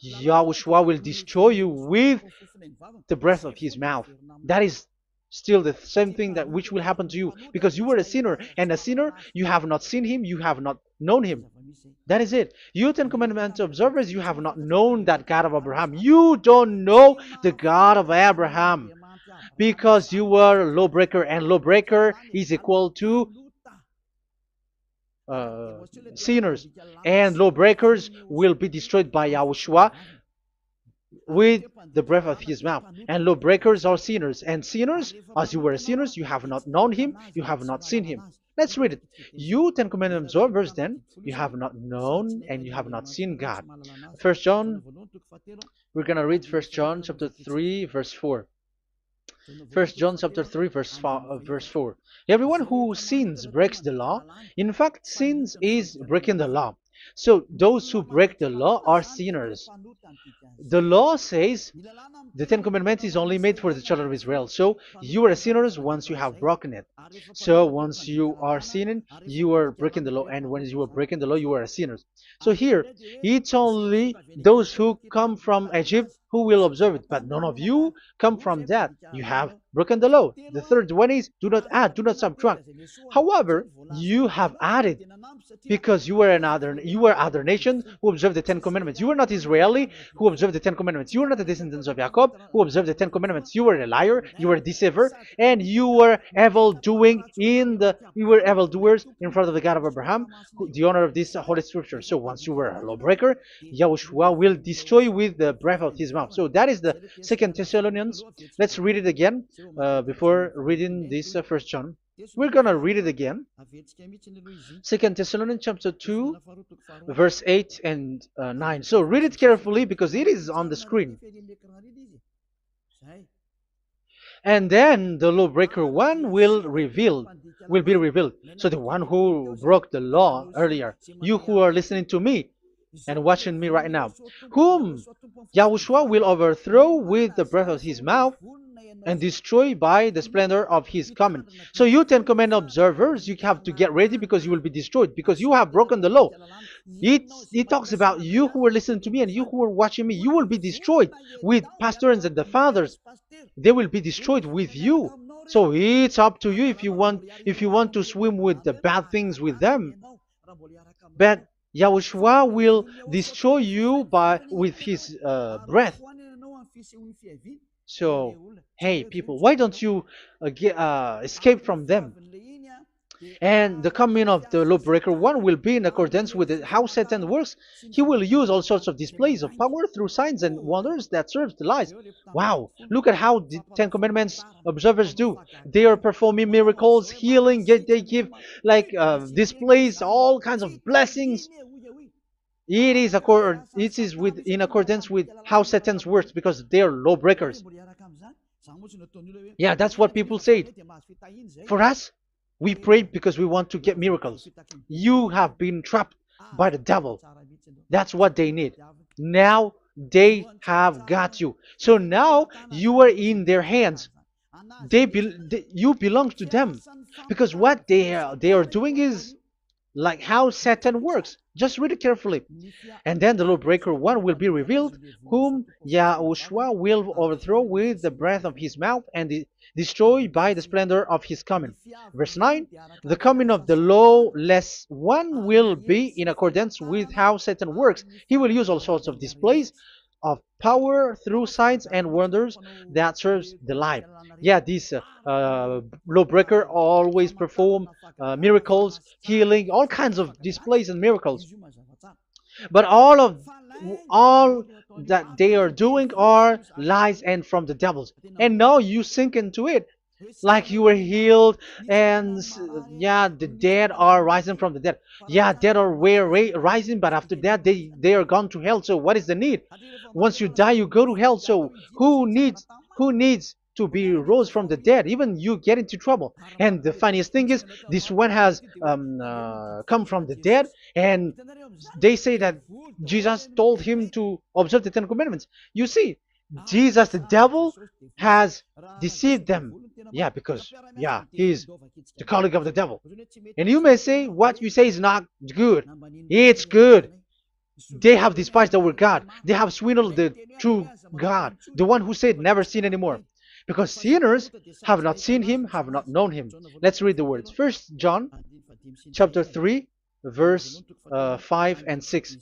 A: Yahushua will destroy you with the breath of his mouth. That is still the same thing that which will happen to you, because you were a sinner, and a sinner, you have not seen him, you have not known him. That is it. You Ten Commandments observers, you have not known that God of Abraham. You don't know the God of Abraham because you were a lawbreaker, and lawbreaker is equal to sinners, and lawbreakers will be destroyed by Yahushua with the breath of his mouth. And lawbreakers are sinners, and sinners, as you were sinners, you have not known him, you have not seen him. Let's read it. You Ten Commandments observers, then, you have not known and you have not seen God. First John, we're going to read 1 John chapter 3 verse 4. 1 John chapter 3 verse 4. Everyone who sins breaks the law. In fact, sins is breaking the law. So those who break the law are sinners. The law says the Ten Commandments is only made for the children of Israel. So you are sinners once you have broken it. So once you are sinning, you are breaking the law. And when you are breaking the law, you are a sinner. So here, it's only those who come from Egypt who will observe it. But none of you come from that. You have broken the law. The third one is do not add, do not subtract. However, you have added because you were other nation who observed the Ten Commandments. You were not Israeli who observed the Ten Commandments. You were not the descendants of Jacob who observed the Ten Commandments. You were a liar, you were a deceiver, and you were evil-doers in front of the God of Abraham, the owner of this Holy Scripture. So once you were a lawbreaker, Yahushua will destroy you with the breath of his mouth. So that is the 2 Thessalonians. Let's read it again before reading this 1 John. We're going to read it again. 2 Thessalonians chapter 2, verse 8 and 9. So read it carefully because it is on the screen. And then the lawbreaker one will be revealed. So the one who broke the law earlier, you who are listening to me and watching me right now, whom Yahushua will overthrow with the breath of his mouth and destroy by the splendor of his coming. So you Ten Commandment observers, you have to get ready because you will be destroyed because you have broken the law. It talks about you who are listening to me and you who are watching me. You will be destroyed with pastors and the fathers. They will be destroyed with you. So it's up to you if you want to swim with the bad things with them. But Yahushua will destroy you with his breath. So, hey people, why don't you escape from them? And the coming of the lawbreaker one will be in accordance with how Satan works. He will use all sorts of displays of power through signs and wonders that serves the lies. Wow, look at how the Ten Commandments observers do. They are performing miracles, healing, yet they give like displays, all kinds of blessings. It is in accordance with how Satan works because they are lawbreakers. Yeah, that's what people say. For us, we pray because we want to get miracles. You have been trapped by the devil. That's what they need. Now they have got you. So now you are in their hands. You belong to them because what they are doing is like how Satan works. Just read it carefully. And then the lawbreaker one will be revealed, whom YAHOSHUAH will overthrow with the breath of his mouth and destroy by the splendor of his coming. Verse 9, the coming of the lawless one will be in accordance with how Satan works. He will use all sorts of displays of power through signs and wonders that serves the lie. Yeah, this lawbreaker always perform miracles, healing, all kinds of displays and miracles. But all that they are doing are lies and from the devils. And now you sink into it like you were healed and yeah, the dead are rising from the dead. Yeah, dead are rising, but after that they are gone to hell. So what is the need? Once you die you go to hell. So who needs to be rose from the dead? Even you get into trouble. And the funniest thing is this one has come from the dead, and they say that Jesus told him to observe the Ten Commandments. You see, Jesus, the devil, has deceived them. Yeah, because, yeah, he's the colleague of the devil. And you may say, what you say is not good. It's good. They have despised our God. They have swindled the true God, the one who said, never sin anymore. Because sinners have not seen him, have not known him. Let's read the words. First John chapter 3, verse 5 and 6.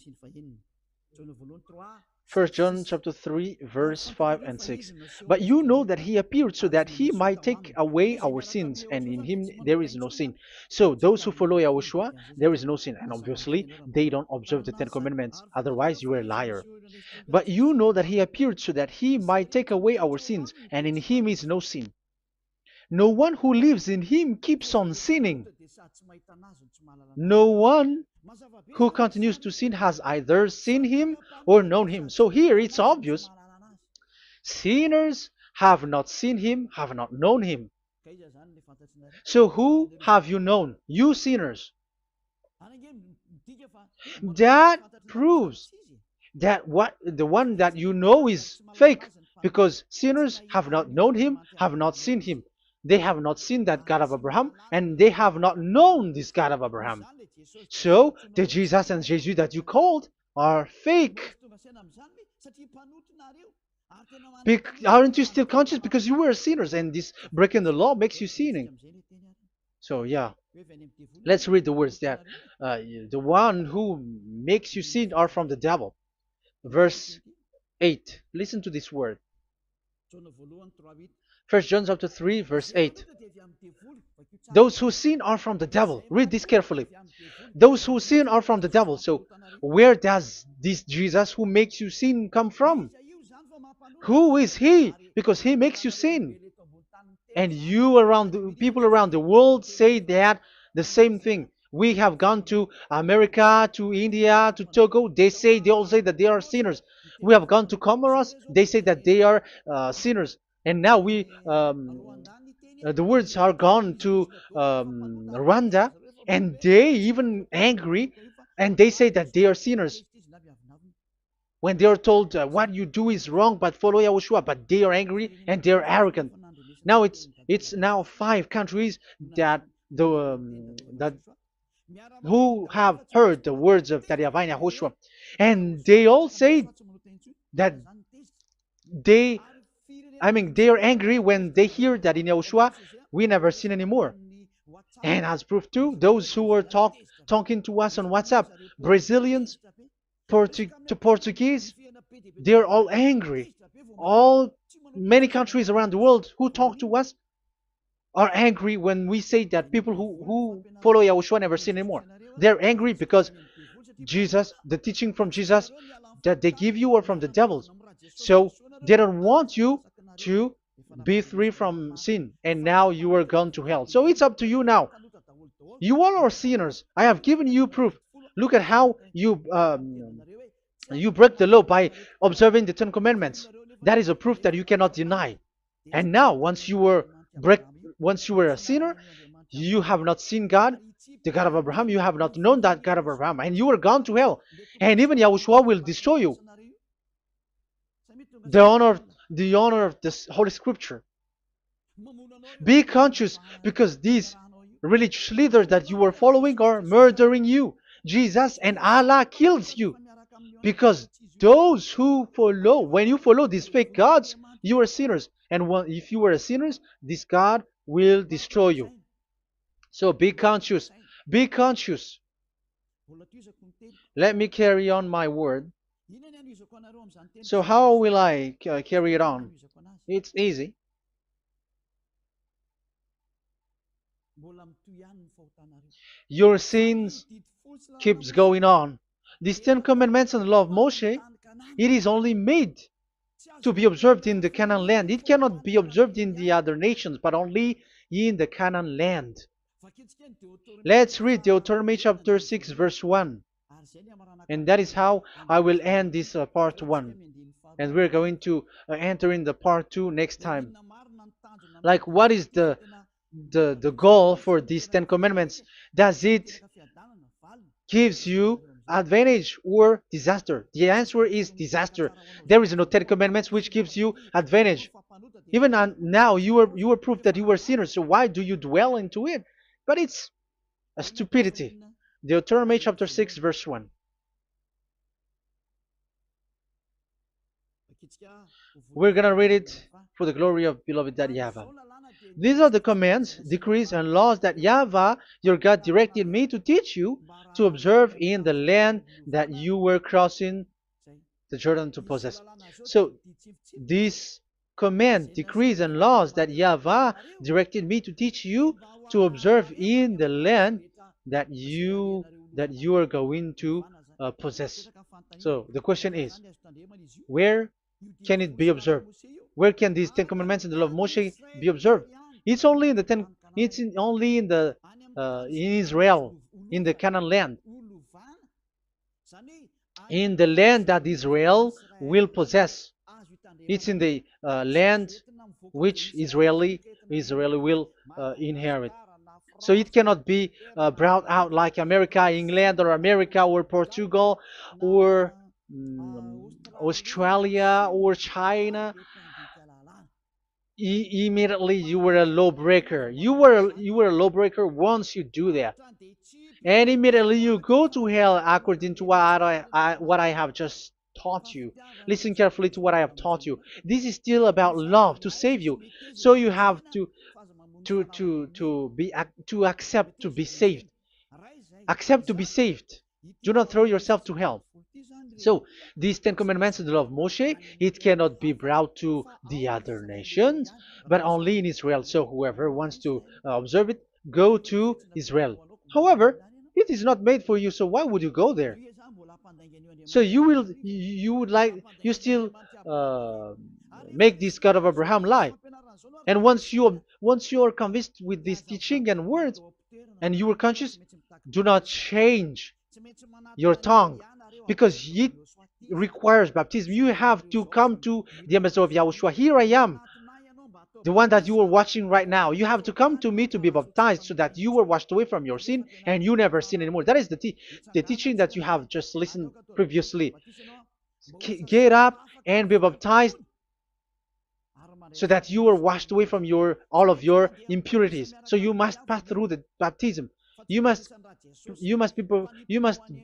A: First John chapter 3, verse 5 and 6. But you know that he appeared so that he might take away our sins, and in him there is no sin. So those who follow YAHOSHUAH, there is no sin. And obviously, they don't observe the Ten Commandments. Otherwise, you are a liar. But you know that he appeared so that he might take away our sins, and in him is no sin. No one who lives in him keeps on sinning. No one who continues to sin has either seen him or known him. So here it's obvious. Sinners have not seen him, have not known him. So who have you known? You sinners. That proves that the one that you know is fake, because sinners have not known him, have not seen him. They have not seen that God of Abraham, and they have not known this God of Abraham. So the Jesus and Jesus that you called are fake. Aren't you still conscious? Because you were sinners, and this breaking the law makes you sinning. So yeah, let's read the words that the one who makes you sin are from the devil. Verse 8. Listen to this word. First John chapter 3, verse 8. Those who sin are from the devil. Read this carefully. Those who sin are from the devil. So where does this Jesus who makes you sin come from? Who is he? Because he makes you sin. And people around the world say that the same thing. We have gone to America, to India, to Togo. They all say that they are sinners. We have gone to Comoros. They say that they are sinners. And now the words are gone to Rwanda, and they even angry, and they say that they are sinners. When they are told what you do is wrong, but follow YAHOSHUAH, but they are angry and they are arrogant. Now it's now 5 countries that who have heard the words of YAHVAH and YAHOSHUAH, and they all say that they are angry when they hear that in YAHOSHUAH we never sin anymore. And as proof too, those who were talking to us on WhatsApp, Brazilians, Portuguese, they're all angry. Many countries around the world who talk to us are angry when we say that people who follow Yahushua never sin anymore. They're angry because Jesus, the teaching from Jesus that they give you are from the devils. So they don't want you to be free from sin, and now you are gone to hell. So it's up to you now. You all are sinners. I have given you proof. Look at how you break the law by observing the Ten Commandments. That is a proof that you cannot deny. And now, break, once you were a sinner, you have not seen God, the God of Abraham. You have not known that God of Abraham, and you are gone to hell. And even Yahushua will destroy you. The honor, the honor of this Holy Scripture. Be conscious because these religious leaders that you are following are murdering you. Jesus and Allah kills you because those who follow, when you follow these fake gods, you are sinners. And if you are a sinner, this God will destroy you. So be conscious. Be conscious. Let me carry on my word. So how will I carry it on? It's easy. Your sins keeps going on. These Ten Commandments and the law of Moshe, it is only made to be observed in the Canaan land. It cannot be observed in the other nations, but only in the Canaan land. Let's read Deuteronomy chapter 6, verse 1. And that is how I will end this part 1. And we're going to enter in the part 2 next time. Like, what is the goal for these Ten Commandments? Does it gives you advantage or disaster? The answer is disaster. There is no Ten Commandments which gives you advantage. Even now, you are proof that you were sinners. So why do you dwell into it? But it's a stupidity. Deuteronomy chapter 6, verse 1. We're going to read it for the glory of beloved Daddy Yahvah. These are the commands, decrees, and laws that Yahvah, your God, directed me to teach you to observe in the land that you were crossing the Jordan to possess. So, these command, decrees, and laws that Yahvah directed me to teach you to observe in the land that you are going to possess. So the question is, where can it be observed? Where can these Ten Commandments and the law of Moshe be observed? It's only in the only in the in Israel, in the Canaan land, in the land that Israel will possess. It's in the land which Israeli will inherit. So it cannot be brought out like America, England, or America, or Portugal, or Australia, or China. Immediately you were a lawbreaker. You were a lawbreaker once you do that, and immediately you go to hell according to what I have just taught you. Listen carefully to what I have taught you. This is still about love to save you. So you have to accept to be saved. Accept to be saved. Do not throw yourself to hell. So these Ten Commandments and the law of Moshe, it cannot be brought to the other nations, but only in Israel. So whoever wants to observe it, go to Israel. However, it is not made for you, so why would you go there? So you still make this God of Abraham lie. And once you are convinced with this teaching and words, and you are conscious, do not change your tongue, because it requires baptism. You have to come to the ambassador of Yahushua. Here I am, the one that you are watching right now. You have to come to me to be baptized so that you were washed away from your sin and you never sin anymore. That is the teaching that you have just listened previously. Get up and be baptized so that you are washed away from all of your impurities. So you must pass through the baptism. You must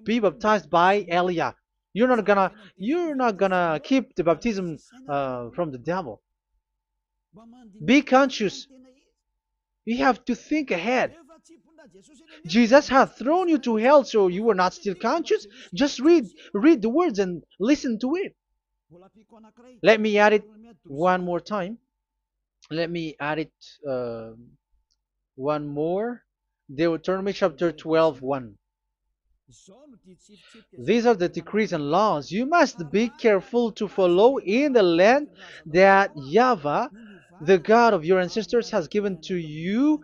A: be baptized by Elia. You're not gonna keep the baptism from the devil. Be conscious. You have to think ahead. Jesus had thrown you to hell, so you were not still conscious. Just read the words and listen to it. Let me add it one more time. Let me add it One more. Deuteronomy chapter 12, 1. These are the decrees and laws you must be careful to follow in the land that YAHVAH, the God of your ancestors, has given to you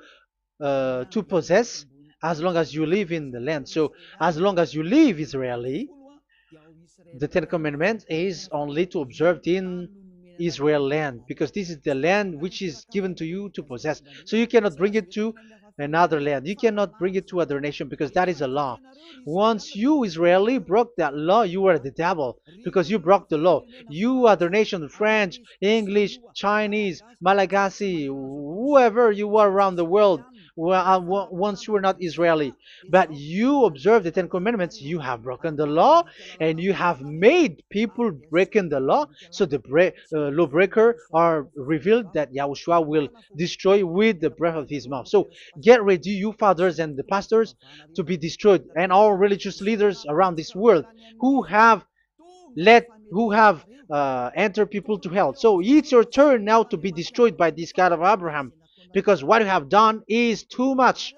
A: to possess as long as you live in the land. So, as long as you live Israeli, the Ten Commandments is only to observe in Israel land, because this is the land which is given to you to possess. So you cannot bring it to another land. You cannot bring it to other nation, because that is a law. Once you Israeli broke that law, you were the devil, because you broke the law. You other nation, French, English, Chinese, Malagasy, whoever you are around the world, once you were not Israeli, but you observe the Ten Commandments, you have broken the law, and you have made people breaking the law. So the lawbreaker are revealed that Yahushua will destroy with the breath of his mouth. So get ready, you fathers and the pastors, to be destroyed, and all religious leaders around this world who have entered people to hell. So it's your turn now to be destroyed by this God of Abraham, because what you have done is too much.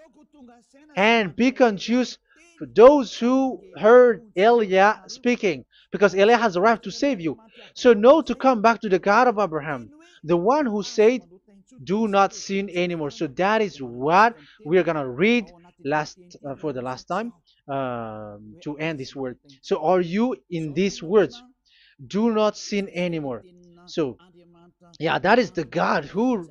A: And be conscious for those who heard Eliah speaking, because Eliah has arrived to save you. So know to come back to the God of Abraham, the one who said, do not sin anymore. So that is what we are going to read for the last time to end this word. So are you in these words? Do not sin anymore. So yeah, that is the God who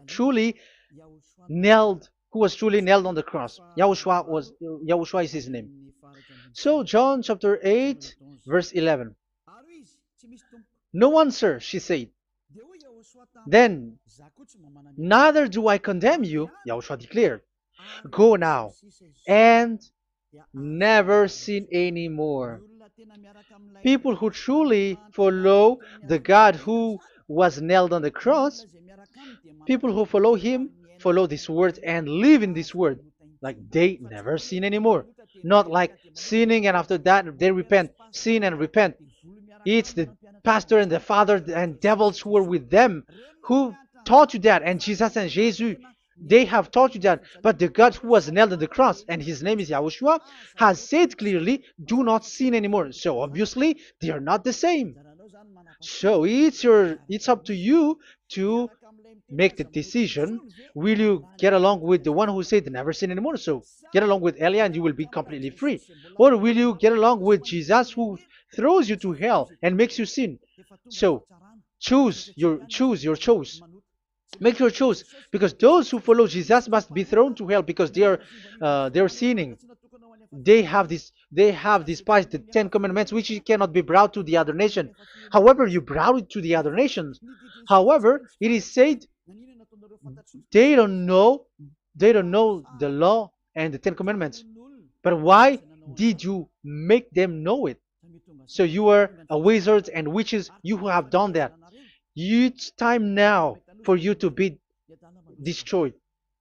A: was truly nailed on the cross. Yahushua is his name. So John chapter 8 verse 11. No answer, she said. Then, neither do I condemn you, Yahushua declared. Go now and never sin anymore. People who truly follow the God who was nailed on the cross, people who follow him, follow this word and live in this word. Like they never sin anymore. Not like sinning and after that they repent. Sin and repent. It's the pastor and the father and devils who were with them who taught you that. And Jesus and Jesus, they have taught you that. But the God who was nailed on the cross, and his name is Yahushua, has said clearly, do not sin anymore. So obviously, they are not the same. So it's up to you to make the decision. Will you get along with the one who said never sin anymore? So get along with Eliah and you will be completely free. Or will you get along with Jesus who throws you to hell and makes you sin? So choose your choice. Make your choice, because those who follow Jesus must be thrown to hell because they're sinning. They have despised the Ten Commandments, which cannot be brought to the other nation. However, you brought it to the other nations. However, it is said they don't know the law and the Ten Commandments. But why did you make them know it? So you are a wizards and witches, you who have done that. It's time now for you to be destroyed.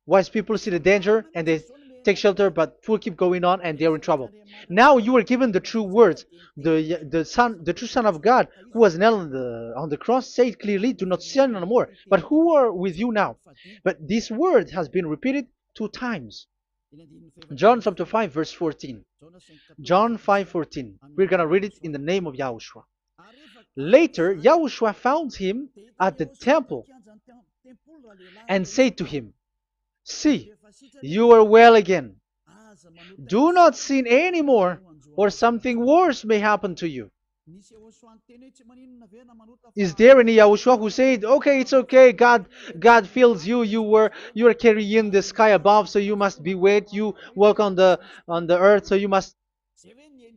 A: Wise people see the danger and they take shelter, but fool keep going on and they're in trouble. Now you are given the true words. The true Son of God, who was nailed on the cross, said clearly, "Do not sin no more." But who are with you now? But this word has been repeated 2 times. John chapter 5 verse 14. John 5:14. We're gonna read it in the name of Yahushua. Later, Yahushua found him at the temple and said to him, "See, you are well again. Do not sin anymore, or something worse may happen to you." Is there any Yahushua who said, "Okay, it's okay, God feels you. You are carrying the sky above, so you must be wet. You walk on the earth, so you must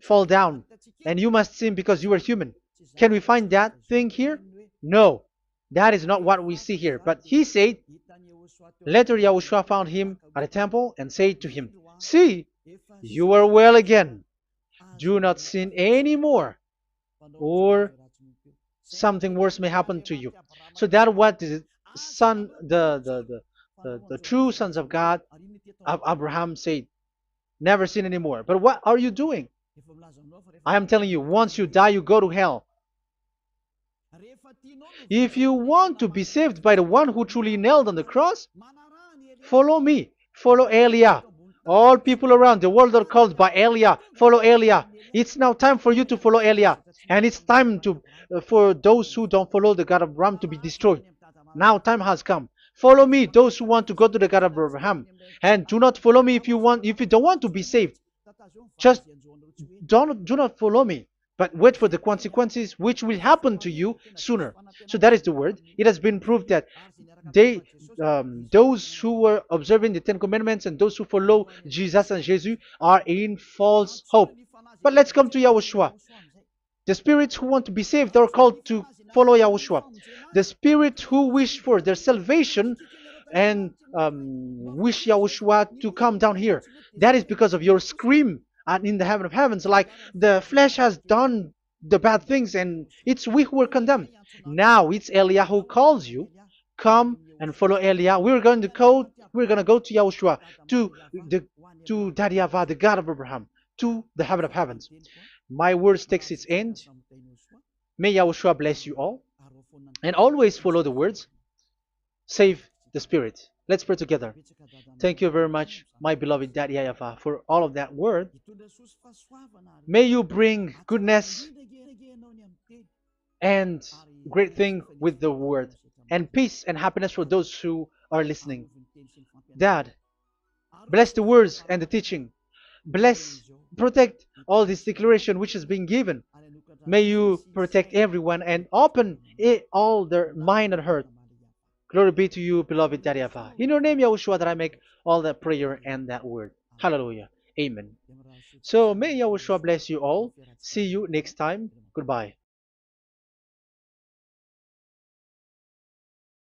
A: fall down, and you must sin because you are human." Can we find that thing here? No, that is not what we see here. But he said, later Yahushua found him at a temple and said to him, "See, you are well again. Do not sin anymore, or something worse may happen to you." So that what the son, the true sons of God of Abraham said, never sin anymore. But what are you doing? I am telling you, once you die, you go to hell. If you want to be saved by the one who truly nailed on the cross, follow me. Follow Elia. All people around the world are called by Elia. Follow Elia. It's now time for you to follow Elia. And it's time to for those who don't follow the God of Abraham to be destroyed. Now time has come. Follow me, those who want to go to the God of Abraham. And do not follow me if you don't want to be saved. Just do not follow me, but wait for the consequences which will happen to you sooner. So that is the word. It has been proved that they those who were observing the Ten Commandments and those who follow Jesus and Jesus are in false hope. But let's come to Yahushua. The spirits who want to be saved are called to follow Yahushua. The spirits who wish for their salvation and wish Yahushua to come down here. That is because of your scream in the heaven of heavens, like the flesh has done the bad things and it's we who were condemned. Now it's Eliah who calls you. Come and follow Eliah. We're going to go to Yahushua, to the to Daddy YAHVAH, the God of Abraham, to the heaven of heavens. My words takes its end. May Yahushua bless you all. And always follow the words. Save the spirit. Let's pray together. Thank you very much, my beloved Daddy YAHVAH, for all of that word. May you bring goodness and great thing with the word, and peace and happiness for those who are listening. Dad, bless the words and the teaching. Bless, protect all this declaration which is being given. May you protect everyone and open all their mind and heart. Glory be to you, beloved Daddy YAHVAH. In your name, Yahushua, that I make all that prayer and that word. Hallelujah. Amen. So may Yahushua bless you all. See you next time. Goodbye.